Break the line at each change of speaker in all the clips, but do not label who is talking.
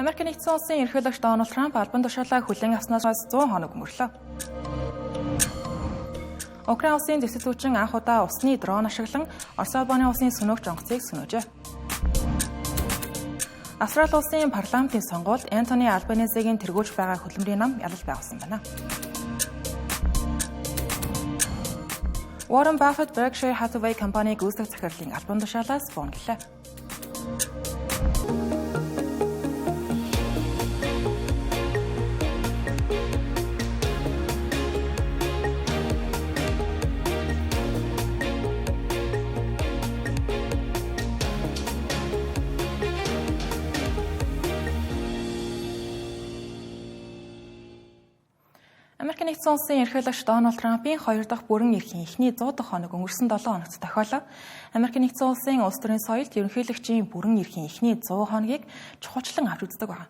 Америкийн нэгдсэн улсын ерөнхийлөгч Дональд Трамп албан тушаалаа хүлээн авснаас 100 хоног өнгөрлөө. Украин улсын зэвсэг зүйчин анх удаа усны дрон ашиглан Орос улбаны усны сөнөөгч онгоцыг сөнөөжээ. Австрали улсын парламентын сонгуульд Антони Албанезигийн тэргүүлж байгаа хөдөлмөрийн нам ялал байгуулсан байна. Warren Buffett Berkshire Hathaway компаниг гүйцэтгэх захирлын албан тушаалаас буунуллаа. Америкийн нэгдсэн улсын ерөнхийлөгч Дональд Трампын 2 дахь бүрэн эрхийн эхний 100 дахь хоног өнгөрсөн 7 хоногт тохиолоо. Америкийн нэгдсэн улсын улс төрийн соёлд ерөнхийлөгчийн бүрэн эрхийн эхний 100 хоногийг чухалчлан авч үздэг байна.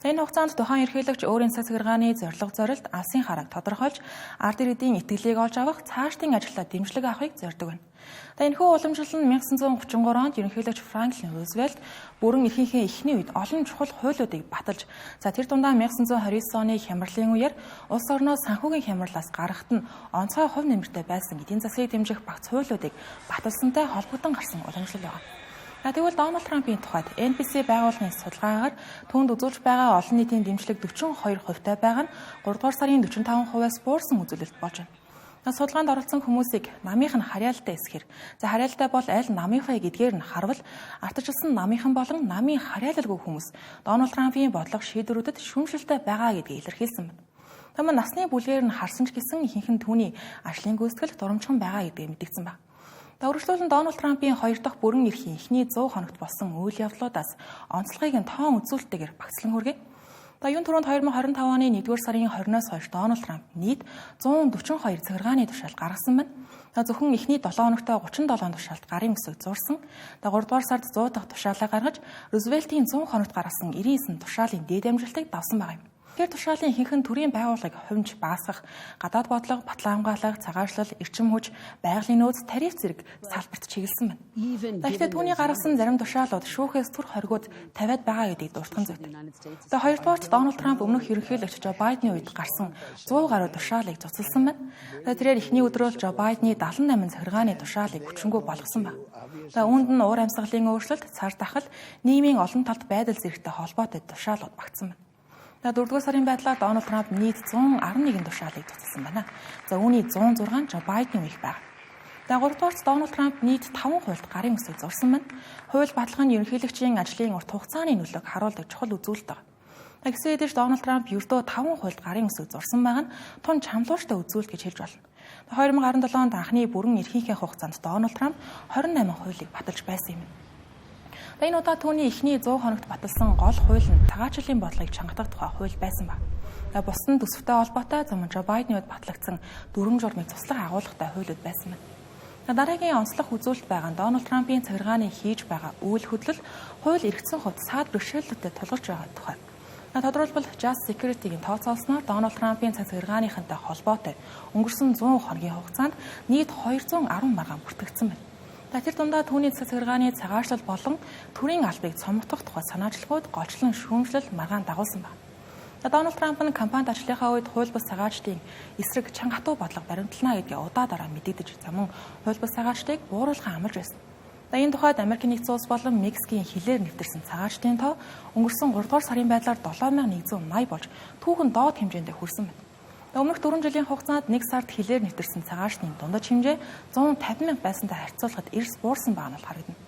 Энэ хугацаанд тухайн ерөнхийлөгч өөрийн цаг захиргааны зорилго зорилт, алсын харааг тодорхойлж, ард иргэдийн итгэлийг олж авах, цаашдын ажилдаа дэмжлэг авахыг зорддог байна. Энэхүү уламжлал нь 1933 онд ерөнхийлөгч Франклин Рузвельт бүрэн эрхийнхээ эхний үед олон чухал хуулиудыг баталж, тэр дундаа 1929 оны хямралын үеэр улс орноо санхүүгийн хямралаас гаргахад нь онцгой хувь нэмэртэй байсан эдийн засгийг дэмжих багц хуулиудыг баталсантай холбогдсон гарсан уламжлал байна. Тэгвэл Дональд Трампын тухайд NBC байгууллагын судалгаагаар түүнд үзүүлж байгаа олон нийтийн дэмжлэг 42%-тай байгаа нь 3 дугаар сарын 45%-аас буурсан үзүүлэлт болж байна. Судалгаанд оролцсон хүмүүсийг намынх нь харьяалалтай эсхэр. Харьяалалтай бол аль намынхаа гэдгээр нь харвал ардчилсан намынхан болон намын харьяалалгүй хүмүүс Дональд Трампын бодлого шийдвэрүүдэд шүүмжлэлтэй байгаа гэдгийг илэрхийлсэн байна. Таман насны бүлгээр нь харсан ч гэсэн ихэнх нь түүний ажлын гүйцэтгэл дурамчхан байгаа гэдгийг мэдгдсэн байна. Өргөжлүүлэн Дональд Трампын 2 дахь бүрэн эрхийн эхний 100 хоногт болсон үйл явдлуудаас онцлогийг нь тоон үзүүлэлтээр багцлан хүргэе. Юун түрүүнд 2025 оны 1-р сарын 20-оос хойш Дональд Трамп нийт 142 захиргааны тушаал гаргасан байна. Зөвхөн эхний 7 хоногтой 37 тушаалд гарын өсөг зурсан. 3-р сард 100 дахь тушаалаа гаргаж, Рузвельтийн 100 хоногт гаргасан 99 тушаалын дээд амжилтыг давсан байгаа юм. Тэр тушаалын ихэнх нь төрийн байгууллагыг хувьж баасгах, гадаад бодлого, батлан хамгаалах, цагаачлал, эрчим хүч, байгалийн нөөц, тариф зэрэг салбарт чиглэсэн байна. Гэхдээ түүний гаргасан зарим тушаалууд шүүхээс түр хоригууд тавиад байгаа гэдгийг дуртхан зүйтэй. Хоёрдугаарт Дональд Трамп өмнөх ерөнхийлөгч Жо Байдены үед гарсан 100 гаруй тушаалыг цуцлсан байна. Тэрээр эхний өдрөөр Жо Байдены 78 захиргааны тушаалыг хүчингүй болгосон байна. Үүнд нь уур амьсгалын өөрчлөлт, цар тахал, нийгмийн олон талт байдал зэрэгтэй холбоотой тушаалууд багтсан байна. 4-р сарын байдлаар Дональд Трамп нийт 111 тушаалыг цуцлсан байна. Үүний 106 нь Жо Байдены үеих байна. 3-дугаарт Дональд Трамп нийт 5 хуульд гарын өсөг зурсан байна. Хууль баталгаа нь ерөнхийлөгчийн ажлын урт хугацааны нөлөөг харуулдаг чухал үзүүлэлт байна. Гэсэн хэдиж Дональд Трамп ердөө 5 хуульд гарын өсөг зурсан байгаа нь тун чамлууштай үзүүлэлт гэж хэлж болно. 2017 онд анхны бүрэн эрхийнхээ хугацаанд Дональд Трамп 28 хуулийг баталж байсан юм. Энэ удаа түүний эхний 100 хоногт баталсан гол хууль нь цагаачлалын бодлогыг чангатах тухай хууль байсан ба. Бус нь төсөвтэй холбоотой Жо Байдены үед батлагдсан дүрм журмыг туслах агуулгатай хуулиуд байсан байна. Дараагийн онцлог үзүүлэлт байгаа нь Дональд Трампын захиргааны хийж байгаа үйл хөдлөл хууль эргэцсэн хувьд саад бэрхшээлүүдэд тулгарч байгаа тухай. Тодорхойлбол Just Security-гийн тооцоолсноор Дональд Трампын цаг захиргааныхантай холбоотой өнгөрсөн 100 хоногийн хугацаанд нийт 210 маргаан бүртгэгдсэн байна. Тэр дундаа түүний засаг захиргааны цагаачлал болон төрийн албыг цомогдох тухай санаачлагууд голчлон шүүмжлэл маргаан дагуулсан байна. Дональд Трамп нь кампанит ажлынхаа үед хууль бус цагаачлалын эсрэг чанга хатуу бодлого баримтлана гэдгийг удаадаараа мэдэгдэж замун хууль бус цагаачлалыг бууруулахын амлаж байсан. Энэ тухайд Америкийн нэгдсэн улс болон Мексикийн хилээр нэвтэрсэн цагаачлалын тоо өнгөрсөн 3 дугаар сарын байдлаар 7180 болж түүхэн доод хэмжээндээ хүрсэн байна. Өмнөх 4 жилийн хугацаанд 1 сард хилээр нэвтэрсэн цагаачлалын дундаж хэмжээ 150 мянга байсантай харьцуулахад эрс буурсан байгаа нь харагдана.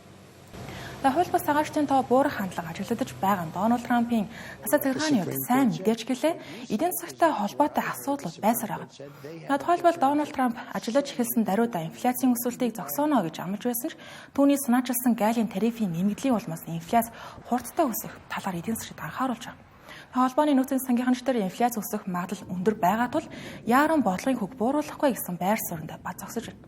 Хууль бус цагаачлалын тоо буурах хандлага ажиглагдаж байгаа нь Дональд Трампын засаг захиргааны үед сайн мэдээж гэлээ эдийн засагтай холбоотой асуудлууд байсаар байгаа. Тухайлбал Дональд Трамп ажиллаж эхэлсэн даруйда инфляцийн өсөлтийг зогсооно гэж амлаж байсан ч түүний санаачилсан гаалийн тарифын нэмэгдлийн улмаас инфляц хурдтай өсөх талаар эдийн засагт анхааруулж байгаа. Холбооны нөөцийн сангийнханчдаар инфляц өсөх магадлал өндөр байгаа тул яаран бодлогын хөг бууруулахгүй гэсэн байр суурьнд бат зогсож байна.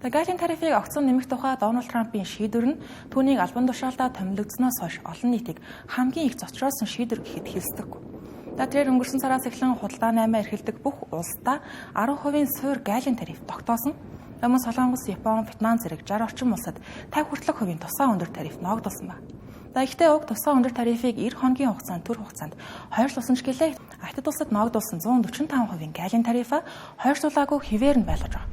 Гаалийн тарифыг огцон нэмэх тухай Дональд Трампын шийдвэр нь түүнийг албан тушаалдаа томилогдсноос хойш олон нийтийг хамгийн их зочроосон шийдвэр гэхэд хэлсдэггүй. Тэр өнгөрсөн сараас эхлэн худалдаа 8 эрхэлдэг бүх улсдаа 10% суур гаалийн тариф тогтоосон. Солонгос, Япон, Вьетнам зэрэг 60 орчим улсад 50 хүртэлх хувийн тусгай өндөр тариф ногдуулсан байна. Гэхдээ уг тусгай өндөр тарифыг 90 хоногийн хугацаанд төр хугацаанд хойшлуулсан ч гэлээ Хятад улсад ногдуулсан 145% галийн тарифа хойшлуулаагүй хэвээр нь байлгаж байгаа.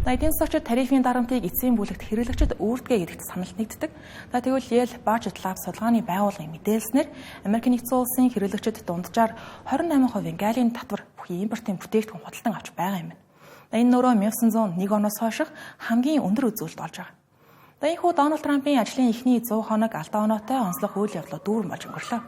Эдийн засагчид тарифын дарамтыг эцсийн бүлэгт хэрэглэгчид үүрдэгэ гэдэгт санал нэгддэг. Тэгвэл Yale Budget Lab судалгааны байгууллагын мэдээлснээр Америкийн нэгдсэн улсын хэрэглэгчид дунджаар 28% галийн татвар бүхий импортын бүтээгдэхүүн худалдан авч байгаа юм. Энэ нөрөө 1901 оноос хойш хамгийн өндөр үзүүлэлт болж байгаа. Энэхүү Дональд Трампын ажлын эхний 100 хоног алдаа оноотой онцлог үйл явдлууд дүүрэн болж өнгөрлөө.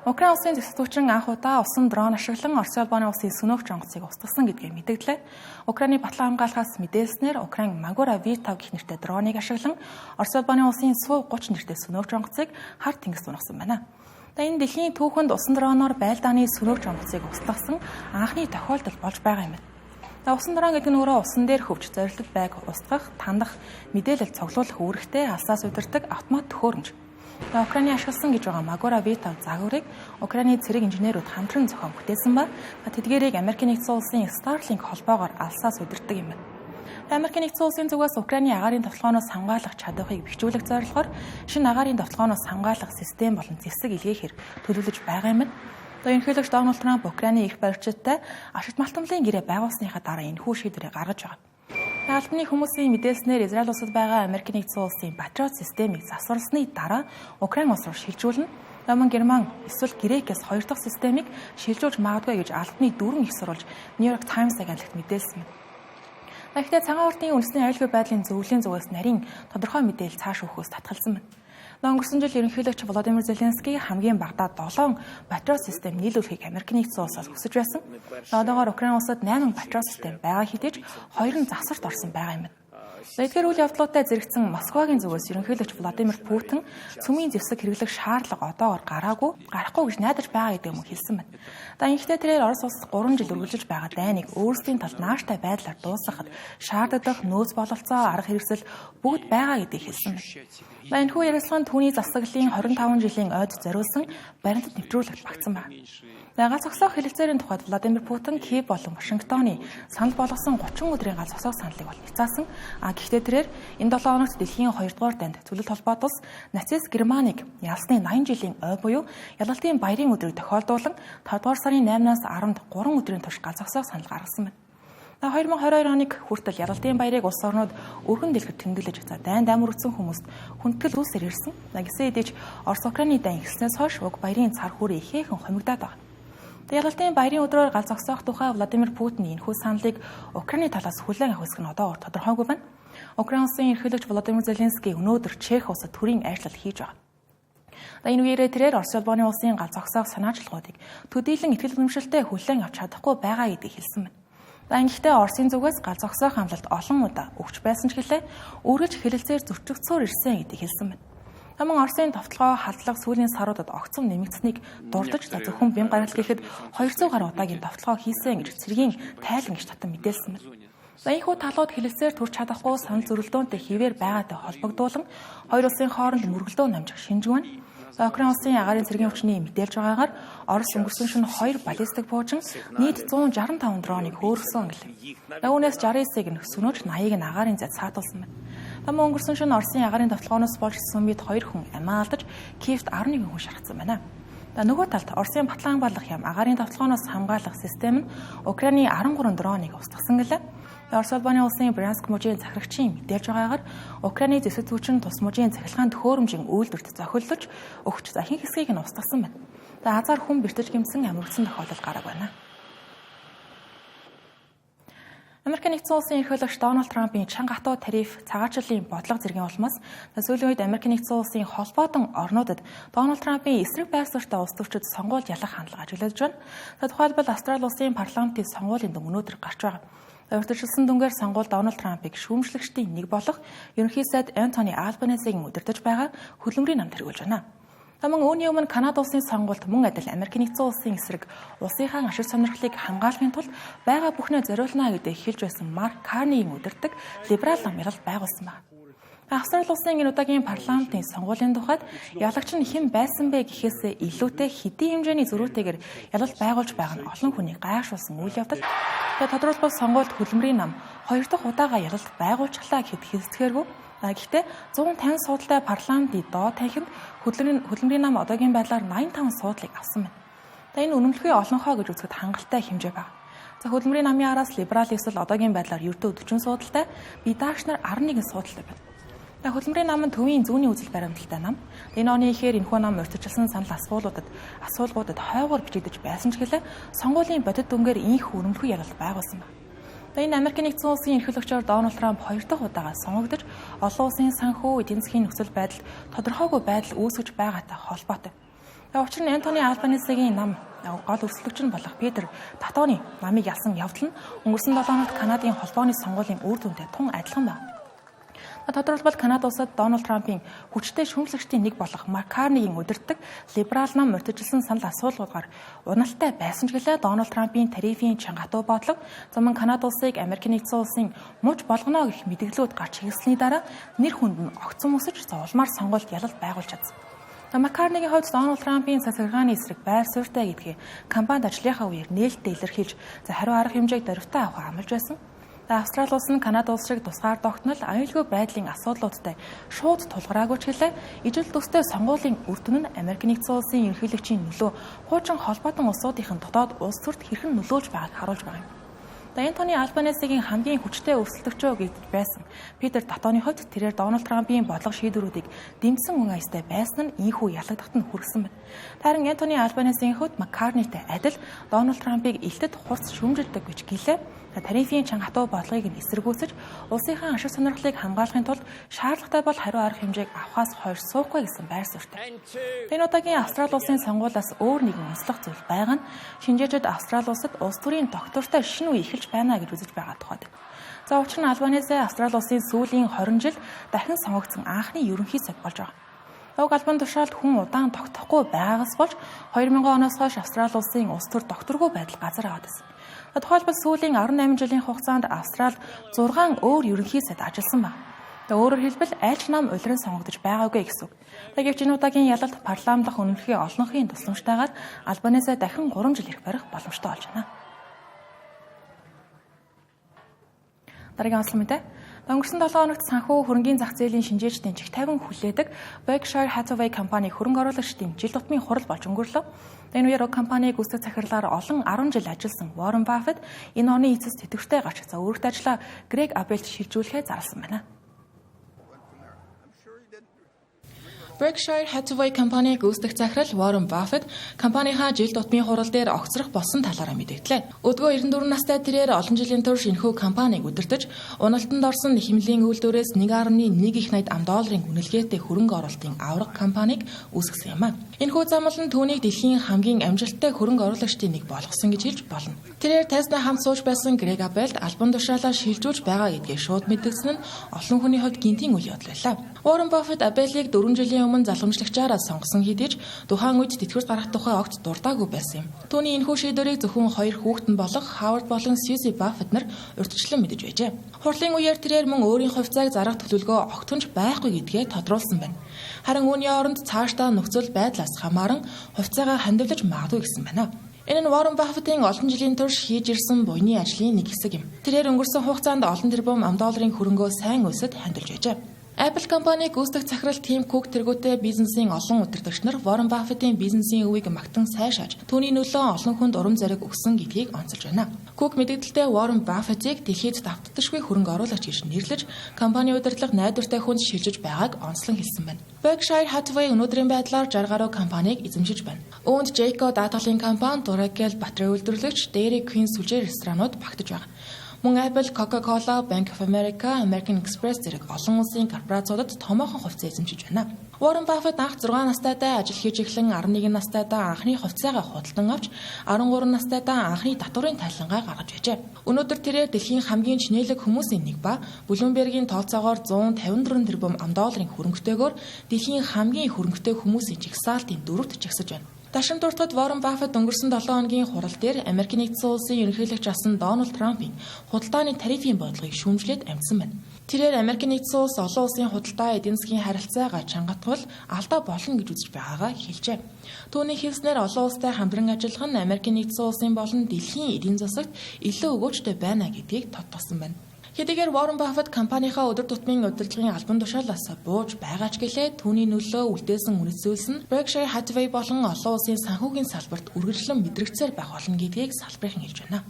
Украин улсын зэвсэгчийн анх удаа усан дрон ашиглан Орос улбаны улсын сөнөөгч онгоцыг устгасан гэдгээ мэдэгдлээ. Украины батлан хамгаалахаас мэдээлснээр Украин Magora V5 гэх нэртэй дроныг ашиглан Орос улбаны улсын Su-30 нэртэй сөнөөгч онгоцыг хар тэнгис унагсан байна. Энэ дэлхийн түүхэнд усан дроноор байлдааны сөнөөгч онгоцыг устгасан анхны тохиолдол болж байгаа юм. Усан дрон гэдэг нь өөрөө усан дээр хөвч зорилттой байг устгах, тандах, мэдээлэл цуглуулах үүрэгтэй алсаас удирдаг автомат төхөөрөмж. Украины ашигласан гэж байгаа Magora V5 загварыг Украины цэрэг инженерүүд хамтран зохион бүтээсэн ба тэдгээрийг Америкийн нэгдсэн улсын Starlink холбоогоор алсаас удирддаг юм байна. Америкийн нэгдсэн улсын зүгээс Украины агаарын товтлогооноос хамгаалах чадварыг бэхжүүлэх зорилгоор шинэ агаарын товтлогооноос хамгаалах систем болон зэвсэг илгээхээр төлөвлөж байгаа юм. Ерөнхийлөгч Дональд Трамп Украины эрх баригчдтай ашигт малтамлын гэрээ байгуулсныхаа дараа энэхүү шийдвэрийг гаргаж байгаа. Албаны хүмүүсийн мэдээлснээр Израиль улсад байгаа Америкийн нэгдсэн улсын Patriot системийг засварласны дараа Украин улс руу шилжүүлнэ. Герман эсвэл Грекээс хоёр дахь системийг шилжүүлж магадгүй гэж албаны дөрвөн их сурвалж New York Times агентлагт мэдээлсэн юм. Гэхдээ цагаан урдын үндэсний аюулгүй байдлын зөвлөлийн зүгээс нарийн тодорхой мэдээлэл цааш өгөхөөс татгалзсан байна. Өнгөрсөн жил ерөнхийлөгч Володимир Зеленский хамгийн багадаа 7 Patriot систем нийлүүлэхийг Америкийн нэгдсэн улсаас хүсэж байсан. Одоогоор Украин улсад 8 Patriot систем байгаа хэдий ч 2 нь засварт орсон байгаа юм. Эдгээр үйл явдлуудтай зэрэгцэн Москвагийн зүгээс ерөнхийлөгч Владимир Путин цөмийн зэвсэг хэрэглэх шаардлага одоогоор гарахгүй гэж найдаж байгаа гэдэг юм хэлсэн байна. Гэхдээ тэрээр Орос улсад 3 жил үргэлжилж байгаа дайныг өөрсдийн талд нааштай байдлаар дуусгахад шаарддаг нөөц бололцоо, арга хэрэгсэл бүгд байгаа гэдгийг хэлсэн байна. Энэхүү ярилцлаганд түүний засаглалын 25 жилийн ойд зориулсан баримтад нэвтрүүлэгт багтсан байна. Гац зогсоох хэлэлцээрийн тухайд Владимир Путин Киев болон Вашингтоны санал болгосон 30 өдрийн гац зогсоох саналыг бол няцаасан. Гэхдээ тэрээр энэ 7 хоногт дэлхийн 2 дугаар дайнд зөвлөлт холбоот улс нацист Германыг ялсны 80 жилийн ой буюу ялалтын баярын өдрийг тохиолдуулан 5 дугаар сарын 8-наас 10-нд 3 өдрийн турш гац зогсоох санал гаргасан байна. 2022 оныг хүртэл ялалтын баярыг улс орнууд өргөн дэлгэр тэмдэглэж дайнд амар утсан хүмүүст хүндэтгэл үүсээр ирсэн. Гэсэн хэдий ч Орос Украины дайн эхэлснээс хойш уг баярын цар хүрээ ихээхэн хомигдоод байгаа. Ялалтын баярын өдрөөр гал зогсоох тухай Владимир Путин энэхүү саналыг Украины талаас хүлээн авах хэсэг нь одоо тодорхойгүй байна. Украин улсын ерөнхийлөгч Володимир Зеленский өнөөдөр Чех улсад төрийн айшлал хийж байгаа. Энэ үеэрээ тэрээр Орос улбаны улсын гал зогсоох санаачлагуудыг төдийлөн итгэл үнэмшилтэй хүлээн авч чадахгүй байгаа гэдгийг хэлсэн байна. Гэхдээ Оросын зүгээс гал зогсоох амлалт олон удаа өгч байсан ч гэлээ үргэлж хэлэлцээр зөрчигдсөөр ирсэн гэдгийг хэлсэн байна. Оросын товтлогоо халдлага сүүлийн саруудад огцом нэмэгдсэнийг дурдж зөвхөн бям гаргалт гэхэд 200 гаруй удаагийн товтлогоо хийсэн гэж цэргийн тайлан гэж татан мэдээлсэн байна. Энэхүү талууд хэлэлцээр төрж чадахгүй санал зөрөлдөөнтэй хിവэр байгаатай холбогдуулан хоёр улсын хооронд мөргөлдөө намжих шинжгүй байна. Украин улсын агаарын цэргийн хүчний мэдээлж байгаагаар Орос өнгөрсөн шөнө 2 баллистик буужин нийт 165 дроныг хөөргсөн гэлээ. Үүнээс 69-ыг нь сөнөөж 80-ыг нь агаарын зэд саатуулсан байна. Өнгөрсөн шөнө Оросын агаарын товтлогооноос болж Сумид 2 хүн амиа алдаж, Киевт 11 хүн шархсан байна. Нөгөө талд Оросын батлан хамгаалах яам агаарын товтлогооноос хамгаалах систем нь Украины 13 дроныг устгасан гэлээ. Орос улбаны улсын Брянск мужийн захирагчийн мэдээлж байгаагаар Украины зэвсэг түвшин тус мужийн цахилгаан төхөөрөмжийн үйлдвэрт зохиолдож өгч захин хэсгийг нь устгасан байна. Азар хүн бэртэж гэмсэн амиргдсан тохиолдол гараг байна. Америкийн нэгдсэн улсын ерөнхийлөгч Дональд Трампын чанга хатуу тариф цагаачлалын бодлого зэргийн улмаас сүүлийн үед Америкийн нэгдсэн улсын холбоотон орнуудад Дональд Трампын эсрэг байр суурьтай улс төрчид сонгуульд ялах хандлага ажиглаж байна. Тухайлбал Австрали улсын парламентын сонгуулийн дүн өнөөдөр гарч байгаа. Урьдчилсан дүнгээр сонгуульд Дональд Трампыг шүүмжлэгчдийн нэг болох ерөнхий сайд Антони Албанезигийн удирдах байгаа хөдөлмөрийн намд хэрэгжүүлж байна. Үүний өмнө Канада улсын сонгуульд мөн адил Америкийн нэгдсэн улсын эсрэг улсынхаа ашиг сонирхлыг хамгаалахын тулд байгаа бүхнээ зориулна гэдэг хэлж байсан Марк Карнигийн удирдах либерал ном ялалт байгуулсан байна. Австрали улсын энэ удаагийн парламентын сонгуулийн тухайд ялагч нь хэн байсан бэ гэхээс илүүтэй хэдийн хэмжээний зөрүүтэйгээр ялалт байгуулж байгаа нь олон хүний гайхшруулсан үйл явдал. Тодорхойлбол сонгуульд хөдөлмөрийн нам 2 дахь удаага ялалт байгуулчихлаа гэхэд хэлцгээргүй. Гэхдээ 150 суудалтай парламентын доод танхимд Хөдөлмөрийн нам одоогийн байдлаар 85 суудлыг авсан байна. Энэ үнэмлэхүй олонхоо гэж үзэхэд хангалттай хэмжээ байна. Хөдөлмөрийн намын араас либерал эсвэл одоогийн байдлаар ердөө 40 суудалтай, бие даагчнаар 11 суудалтай байна. Хөдөлмөрийн нам нь төвийн зүүнний үзэл баримталтай нам. Энэ оны ихээр энэхүү нам урьдчилсан санал асуулгуудад хойгоор бичигдэж байсан ч гэлээ сонгуулийн бодит дүнгээр ийхүү үнэмлэхүй ялалт байгуулсан байна. Энэ Америкийн нэгдсэн улсын ерөнхийлөгчөөр Дональд Трамп 2 дахь удаага сонгогдож, олон улсын санхүү, эдийн засгийн нөхцөл байдал тодорхойгүй байдал үүсгэж байгаатай холбоотой. Учир нь Антони Албанисигийн нам гол өрсөлдөгч нь болох Питер Татоны намыг ялсан явдал нь өнгөрсөн 7 хоногт Канадын холбооны сонгуулийн үр дүнтэй тун адилхан байна. Тодорхойлбол Канада улсад Дональд Трампын хүчтэй шүүмжлэгчдийн нэг болох Марк Карнегийн удирддаг либерал нам урьдчилсан санал асуулгуудаар уналтай байсан ч гэлээ Дональд Трампын тарифын чангатуу бодлого замун Канада улсыг Америкийн нэгдсэн улсын мууч болгоно гэх мэдээлэлүүд гарч ирсний дараа нэр хүнд нь огцон өсөж улмаар сонгуульд ялалт байгуулж чадсан. Марк Карнегийн хувьд Дональд Трампын цацаргааны эсрэг байр суурьтай гэдгийг кампанид ажиллахаа үеэр нээлттэй илэрхийлж хариу арга хэмжээг дөрвтэй авах амлаж байсан. Австрали улс нь Канада улс шиг тусгаар тогтнол аюулгүй байдлын асуудлуудтай шууд тулгараагүй ч гэлээ ижил төстэй сонгуулийн үр дүн нь Америкийн нэгдсэн улсын ерөнхийлөгчийн нөлөө хуучин холбоотон улсуудын дотоод улс төрд хэрхэн нөлөөлж байгааг харуулж байгаа юм. Антони Албанисигийн хамгийн хүчтэй өрсөлдөгчөө гэж байсан Питер Татоны хувьд тэрээр Дональд Трампын бодлого шийдвэрүүдийг дэмжсэн хүн аястай байсан нь ийхүү ялагдахад нь хүргэсэн байна. Харин Антони Албанисигийн хувьд Маккарнитэй адил Дональд Трампыг илтэд хурц шүүмжилдэг гэж гэлээ. Тарифын чангатуу бодлогыг нь эсэргүүцэж улсынхаа ашиг сонирхлыг хамгаалахын тулд шаардлагатай бол хариу арга хэмжээг авахаас хойш суухгүй гэсэн байр суурьтай. Энэ удаагийн Австрали улсын сонгуулиас өөр нэгэн онцлог зүйл байгаа нь шинжээчид Австрали улсад улс төрийн доктортой шинэ үе эхэлж байна гэж үзэж байгаа тухайд. Учир нь Албанисэ Австрали улсын сүүлийн 20 жил дахин сонгогдсон анхны ерөнхий сайд болж байгаа. Албан тушаалд хүн удаан тогтохгүй байгаагаас болж 2000 оноос хойш Австрали улсын улс төр докторгүй байдал газар аваад байсан. Тухайлбал сүүлийн 18 жилийн хугацаанд Австралид 6 өөр ерөнхий сайд ажилласан байна. Өөрөөр хэлбэл аль ч нам улиран сонгогдож байгаагүй гэсэн үг. Гэвч энэ удаагийн ялалт парламент дахь үнэмлэхий олонхын тусламжтайгаар Албанисэ дахин 3 жил ирэх барих боломжтой болж байна. Дараагийн онцлог мэдээ. Өнгөрсөн 7 хоногт санхүү хөрөнгийн зах зээлийн шинжээчдийн чиг тавин хүлээдэг Berkshire Hathaway компани хөрөнгө оруулагчдын жил тутмын хурал болж өнгөрлөө. Энэ үеэр компаниг гүйцэтгэх захирлаар олон 10 жил ажилласан Warren Buffett энэ оны эцэс тэтгэвртэй гарч өөрөлт ажлаа Greg Abel-д шилжүүлэхээ зарласан байна. Berkshire Hathaway компаниг гүйцэтгэх захирал Warren Buffett компанийхаа жил тутмын хурал дээр огцрох болсон талаараа мэдээллээ. Өдгөө 94 настай тэрээр олон жилийн турш энэхүү компаниг удирдах, уналтанд орсон хэмнэлийн үйлдвэрээс 1.1 их найд $1 үнэлгээтэй хөрөнгө оруулалтын авраг компаниг үүсгэсэн юм а. Энэхүү замал нь түүнийг дэлхийн хамгийн амжилттай хөрөнгө оруулагчдын нэг болгосон гэж хэлж болно. Тэрээр Tesla хамт сууж байсан Greg Abel албан тушаалаа шилжүүлж байгаа гэдгийг шууд мэдгдсэн нь олон хүний хувьд гинтийн үйл явдал байлаа. Warren Buffett Abel-ийг 4 жилийн өмнө залхамжлагчаараа сонгосон хэдий ч тухайн үед тэтгэврт гарах тухай огт дуртаагүй байсан юм. Түүний энэхүү шийдвэрийг зөвхөн 2 хүүхэд нь болох Howard болон Susie Buffett нар урьдчилан мэдэж байжээ. Хурлын үеэр тэрээр мөн өөрийн хувьцааг зарах төлөвлөгөө огтхонч байхгүй гэдгээ тодруулсан байна. Харин үүний оронд цаашдаа нөхцөл байдлаас хамааран хувьцаагаа хандивлаж магадгүй гэсэн байна. Энэ нь Warren Buffett-ийн олон жилийн турш хийж ирсэн буйны ажлын нэг хэсэг юм. Тэрээр өнгөрсөн хугацаанд олон тэрбум $1 хөрөнгөө сайн өсөд хандилж байжээ. Apple компаниг гүйцэтгэх захирал Tim Cook тэргүүтээ бизнесийн олон удирдагч нар Warren Buffett-ийн бизнесийн өвийг магтан сайшааж түүний нөлөө олон хүнд урам зориг өгсөн гэдгийг онцолж байна. Cook мэдээлэлдээ Warren Buffett-ийг дэлхийд давтдагшгүй хөрөнгө оруулагч гэж нэрлэж компани удирдлага найдвартай хүнд шилжиж байгааг онцлон хэлсэн байна. Berkshire Hathaway өнөөдрийн байдлаар 60 гаруй компаниг эзэмшиж байна. Үүнд Jayco даатгалын компани, Duracell батарей үйлдвэрлэгч, Dairy Queen сүлжээ ресторанууд багтаж байгаа. Мөн Apple, Coca-Cola, Bank of America, American Express зэрэг олон улсын корпорациудад томоохон хувьцаа эзэмшиж байна. Warren Buffett анх 6 настайдаа ажил хийж эхлэн 11 настайдаа анхны хувьцаагаа худалдан авч 13 настайдаа анхны татварын тайлангаа гаргаж байжээ. Өнөөдөр тэрээр дэлхийн хамгийн чинэлэг хүмүүсийн нэг ба Bloomberg-ийн тооцоогоор $154 тэрбум хөрөнгөтэйгээр дэлхийн хамгийн хөрөнгөтэй хүмүүсийн жигсаалтын 4-т жигсэж байна. Дашин дуртад Warren Buffett өнгөрсөн 7 хоногийн хурал дээр Америкийн нэгдсэн улсын ерөнхийлөгч асан Дональд Трампын худалдааны тарифын бодлогыг шүүмжлээд амжсан байна. Тэрээр Америкийн нэгдсэн улс олон улсын худалдаа эдийн засгийн харилцаагаа чангатвал алдаа болно гэж үзэж байгаагаа хэлжээ. Түүний хэлснээр олон улстай хамтран ажиллах нь Америкийн нэгдсэн улсын болон дэлхийн эдийн засагт илүү өгөөжтэй байна гэдгийг тодтолсон байна. Хэдийгээр Warren Buffett компанийнхаа өдөр тутмын удирдлагын албан тушаалаас бууж байгаа ч гэлээ түүний нөлөө үлдээсэн үнэт зүйлс нь Berkshire Hathaway болон олон улсын санхүүгийн салбарт үргэлжлэн мэдрэгцээр байх болно гэдгийг салбарын хэлж байна.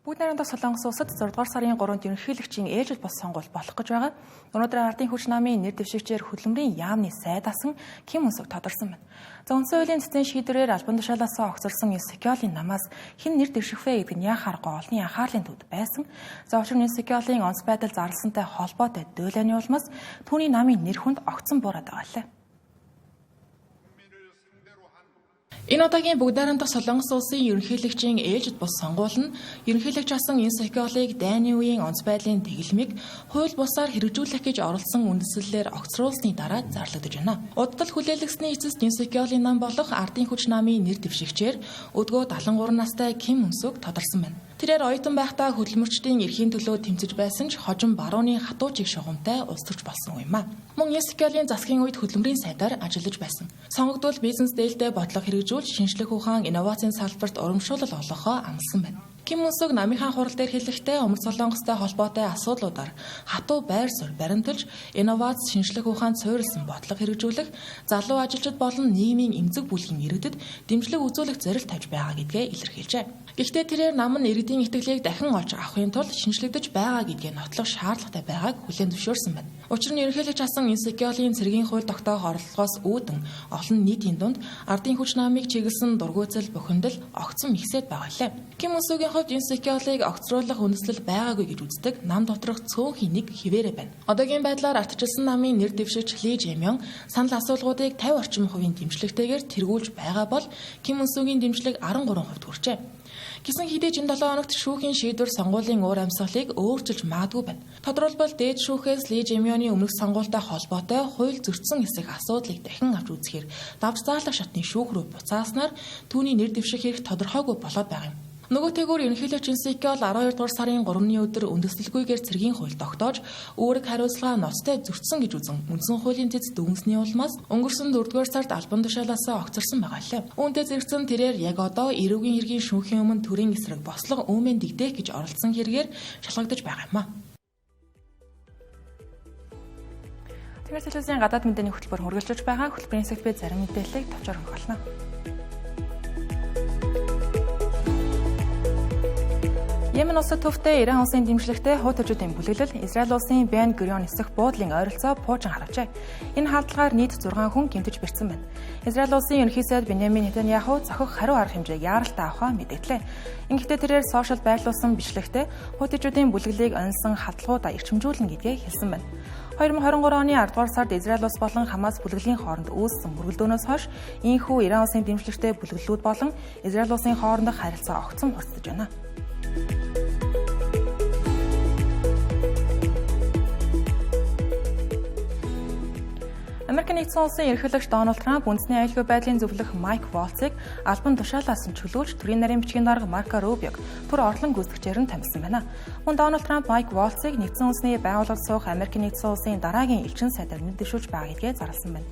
Бүгд найрамдах Солонгос улсад 6 дугаар сарын 3-нд ерөнхийлөгчийн ээлжид бос сонгуульд болох гэж байгаа. Өнөөдөр ардын хүч намын нэр дэвшигчээр хөдөлмөрийн яамны сайд асан Ким Ун Сук тодорсон байна. За үндсэн хуулийн цэцэн шийдвэрээр албан тушаалаас огцорсон Секёлийн намаас хэн нэр дэвших вэ гэдэг нь яхааргүй олонний анхаарлын төвд байсан. За учир нь Секёлийн онц байдал зарласантай холбоотой дөөлөний улмаас түүний намын нэр хүнд огцон буураад байгаа лээ. Энэ удаагийн бүгд найрамдах Солонгос улсын ерөнхийлөгчийн ээлжид бус сонгуул нь ерөнхийлөгч асан энэ Секёлыг дайны үеийн онц байдлын тэглэмийг хууль бусаар хэрэгжүүлэх гэж оролдсон үндэслэлээр огцруулсны дараа зарлагдаж байна. Удтал хүлээлгэсний эцэст энэ Секёлийн нам болох ардын хүч намын нэр дэвшигчээр өдгөө 73 настай Ким Ун Сук тодорсон байна. Тэрээр оюутан байхдаа хөдөлмөрчдийн эрхийн төлөө тэмцэж байсан ч хожим барууны хатуу чиг шугамтай улс төрч болсон юм а. Мөн Секёлийн засгийн үед хөдөлмөрийн сайдаар ажиллаж байсан. Сонгогдвол бизнес дээлтэй бодлого хэрэгжүүлж шинжлэх ухаан инновацийн салбарт урамшуулал олгохоо амласан байна. Ким Ун Сук намынхаа хурал дээр хэлэхдээ Өмнөд Солонгостой холбоотой асуудлуудаар хатуу байр суурь баримталж, инновац шинжлэх ухаанд суурилсан бодлого хэрэгжүүлэх, залуу ажилчид болон нийгмийн эмзэг бүлгийн иргэдэд дэмжлэг үзүүлэх зорилт тавьж байгаа гэдгээ илэрхийлжээ. Гэхдээ тэрээр нам нь иргэдийн итгэлийг дахин олж авахын тулд шинжлэгдэж байгаа гэдгээ нотлох шаардлагатай байгааг хүлээн зөвшөөрсөн байна. Учир нь ерөнхийлөгч асан Секёлийн цэргийн хууль тогтоох оролдлогоос үүдэн олон нийтийн дунд ардын хүч намыг чиглэсэн дургуутсал бухимдал огцом ихсээд байгаа лээ. Ким Ун Сугийн хувьд Секёлыг огцруулах үндэслэл байгаагүй гэж үздэг нам доторх цөөхөн нэг хിവэрэ байна. Одоогийн байдлаар ардчилсан намын нэр дэвшигч Ли Жэмён санал асуулгуудыг 50 орчим хувийн дэмжлэгтэйгээр тэргүүлж байгаа бол Ким Ун Сугийн дэмжлэг 13% хүрчээ. Гэсэн хэдий энэ 7 хоногт шүүхийн шийдвэр сонгуулийн уур амьсгалыг өөрчилж магадгүй байна. Тодорхойлбол дээд шүүхээс Ли Жэмёны өмнөх сонгуультай холбоотой хууль зөрчсөн эсэх асуудлыг дахин авч үзэхээр давж заалах шатны шүүх рүү буцааснаар түүний нэр дэвших хэрэг тодорхойгүй болоод байгаа юм. Нөгөөтэйгүр ерөнхийлөгч Секёл 12 дугаар сарын 3-ны өдөр үндэслэлгүйгээр цэргийн хууль тогтоож үүрэг хариуцлага ноцтой зөрчсөн гэж үзэн үндсэн хуулийн тэц дүгнсний улмаас өнгөрсөн 4-р сард албан тушаалаасаа огцорсон байгаа лээ. Үүнтэй зэрэгцэн тэрээр яг одоо эрүүгийн хэргийн шүүхийн өмнө төрийн эсрэг бослого үүмэн дэгдээх гэж оролдсон хэрэгээр шалгагдаж байгаа юм а. Тэгэхээр телевизийн гадаад мэдээний хөтөлбөр хөргөлжөж байгаа хөтөлбөрийн хэсэгт би зарим мэдээллийг товчоор хөндлөнө. Йемен улсад төвтэй Иран улсын дэмжлэгтэй хуутажуудын бүлэглэл Израиль улсын Бен Гурион нисэх буудлын ойролцоо пуужин харуулжээ. Энэ хаалдлагаар нийт 6 хүн гэмтэж бэрцсэн байна. Израиль улсын ерөнхий сайд Беньямин Нетаньяху зохих хариу арга хэмжээг яаралтай авахаа мэдээллээ. Ингэхдээ тэрээр сошиал байрлуулсан бичлэгтээ хуутажуудын бүлэглэлийг онилсон хаалдлагуудаа эрчимжүүлнэ гэдгийг хэлсэн байна. 2023 оны 10 дугаар сард Израиль улс болон Хамас бүлэглэлийн хооронд үүссэн мөргөлдөөнөөс хойш ийхүү Иран улсын дэмжлэгтэй бүлэглэлүүд болон Израиль улсын хоорондох харилцаа огцом хурцдаж байна. Америкийн нэгдсэн улсын ерөнхийлөгч Дональд Трамп үндэсний аюулгүй байдлын зөвлөх Майк Волцыг албан тушаалаас нь чөлөөлж төрийн нарийн бичгийн дарга Марко Рубиог түр орлон гүйцэтгэгчээр нь тамилсан байна. Мөн Дональд Трамп Майк Волцыг нэгдсэн үндэсний байгууллагад суух Америкийн нэгдсэн улсын дараагийн элчин сайдаар мэдээлж байгаа гэдгээ зарласан байна.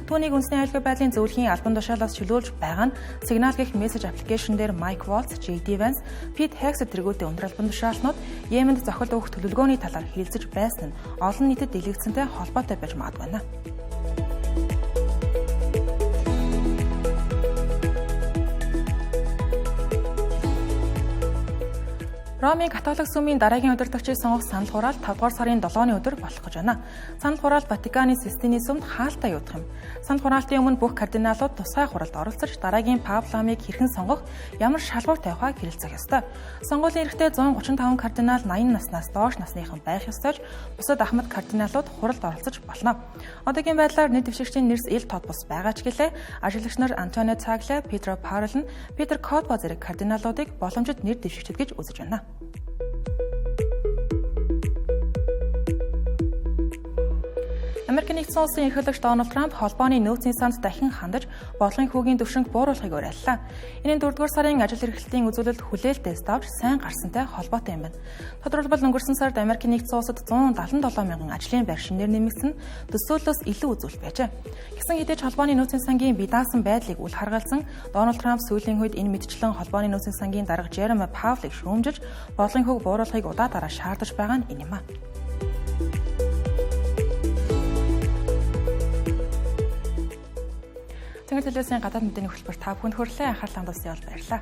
Түүнийг үндэсний аюулгүй байдлын зөвлөхийн албан тушаалаас чөлөөлж байгаа нь сигнал гэх мессеж аппликейшн дээр Майк Волц, JD Vance, Pete Hegseth тэргүүтээ өндөр албан тушаалтнууд Йемэнд зохиол өгөх төлөвлөгөөний талаар хэлэлцэж байсан нь олон нийтэд дэлгэцэнтэй холбоотой байж магадгүй байна. Ромын католик сүмийн дараагийн удирдагчийг сонгох санал хураалт 5 дугаар сарын 7-ны өдөр болох гэж байна. Санал хураалт Ватиканы Систиний сүмд хаалтаа явуудах юм. Санал хураалтын өмнө бүх кардиналууд тусгай хуралд оролцож дараагийн Папа ламыг хэрхэн сонгох, ямар шалгуур тавихаа хэлэлцэх ёстой. Сонгуулийн эрэхтэй 135 кардинал 80 наснаас доош насныхан байх ёстой ч бусад ахмад кардиналууд хуралд оролцож болно. Одоогийн байдлаар нийт дэвшигчдийн нэрс ил тод бус байгаа ч гэлээ ажиллагч нар Антонио Цагля, Педро Паролин, Питер Котбо зэрэг кардиналуудыг боломжит нэр дэвшигчид гэж үзэж байна. Америк нэгдсэн улсын эрхлэгч Дональд Трамп холбооны нөөцийн санд дахин хандаж бодлогын хүүгийн түвшинг бууруулахыг уриаллаа. Энэ нь 4-р сарын ажил эрхлэлтийн үзүүлэлт хүлээлтээс давж сайн гарсантай холбоотой юм байна. Тодорхойлбол өнгөрсөн сард Америк нэгдсэн улсад 177 мянган ажлын байр шинээр нэмэгдсэн төсөөллөөс илүү үзүүлэлт байжээ. Гэсэн хэдий ч холбооны нөөцийн сангийн бие даасан байдлыг үл харгалзан Дональд Трамп сүүлийн үед энэ мэтчлэн холбооны нөөцийн сангийн дарга Жереми Паулыг шүүмжиж бодлогын хүүг бууруулахыг удаатаараа шаардаж байгаа нь энэ юм а. Тэнгэр телевизийн гадаад мэдээний хөтөлбөр та бүхэнд хүрэлээ. Анхаарлаа хандуулсан явдал баярлалаа.